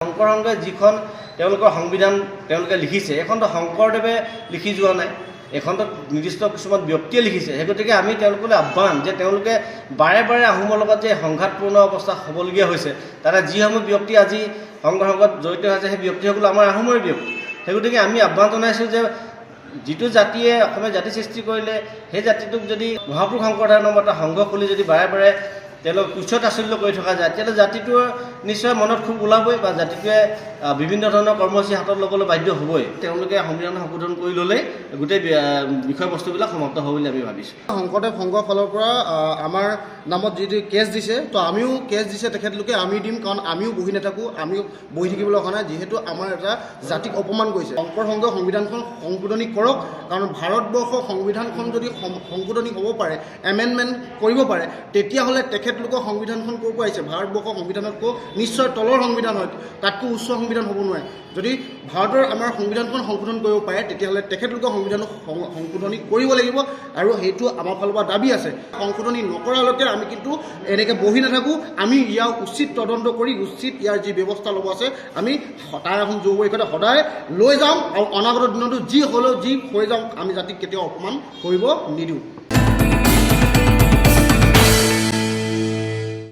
শংকৰ সংঘই যিখন তেওঁলোকৰ সংবিধান তেওঁলোকে লিখিছে এখনটো শংকৰদেৱে লিখি যোৱা নাই, এখনটো নিৰ্দিষ্ট কিছুমান ব্যক্তিয়ে লিখিছে। সেই গতিকে আমি তেওঁলোকলৈ আহ্বান যে তেওঁলোকে বাৰে বাৰে আহোমৰ লগত যে সংঘাতপূৰ্ণ অৱস্থা হ'বলগীয়া হৈছে, তাতে যিসমূহ ব্যক্তি আজি সংঘৰ সংঘত জড়িত হৈছে সেই ব্যক্তিসকল আমাৰ আহোমৰে ব্যক্তি। সেই গতিকে আমি আহ্বান জনাইছোঁ যে যিটো জাতিয়ে অসমীয়া জাতি সৃষ্টি কৰিলে সেই জাতিটোক যদি মহাপুৰুষ শংকৰদেৱৰ নামত এটা সংঘ খুলি যদি বাৰে বাৰে তেওঁলোক তুচ্ছ তাচ্ছিল্য কৰি থকা যায়, তেতিয়াহ'লে জাতিটোৰ নিশ্চয় মনত খুব ওলাবই বা জাতিটোৱে বিভিন্ন ধৰণৰ কৰ্মসূচী হাতত ল'বলৈ বাধ্য হ'বই। তেওঁলোকে সংবিধান সংশোধন কৰি ল'লেই গোটেই বিষয়বস্তুবিলাক সমাপ্ত হ'ব বুলি আমি ভাবিছোঁ। শংকৰদেৱ সংঘৰ ফালৰ পৰা আমাৰ নামত যিটো কেছ দিছে, তো আমিও কেছ দিছে তেখেতলোকে আমি দিম, কাৰণ আমিও বহি নাথাকোঁ, আমিও বহি থাকিবলৈ অহা নাই, যিহেতু আমাৰ এটা জাতিক অপমান কৰিছে। শংকৰ সংঘই সংবিধানখন সংশোধনী কৰক, কাৰণ ভাৰতবৰ্ষৰ সংবিধানখন যদি সংশোধনী হ'ব পাৰে, এমেণ্ডমেণ্ট কৰিব পাৰে, তেতিয়াহ'লে তেখেতলোকৰ সংবিধানখন ক'ৰ পৰা আহিছে? ভাৰতবৰ্ষৰ সংবিধানতকৈ নিশ্চয় তলৰ সংবিধান হয়, তাতকৈ উচ্চ সংবিধান হ'ব নোৱাৰে। যদি ভাৰতৰ আমাৰ সংবিধানখন সংশোধন কৰিব পাৰে, তেতিয়াহ'লে তেখেতলোকৰ সংবিধান সংশোধনী কৰিব লাগিব, আৰু সেইটো আমাৰ ফালৰ পৰা দাবী আছে। সংশোধনী নকৰালৈকে আমি কিন্তু এনেকৈ বহি নাথাকোঁ, আমি ইয়াৰ উচিত তদন্ত কৰি উচিত ইয়াৰ যি ব্যৱস্থা ল'ব আছে আমি তাৰ এখন যৌৱিকতা সদায় লৈ যাম, আৰু অনাগত দিনতো যি হ'লেও যি হৈ যাওক আমি জাতিক কেতিয়াও অপমান কৰিব নিদিওঁ।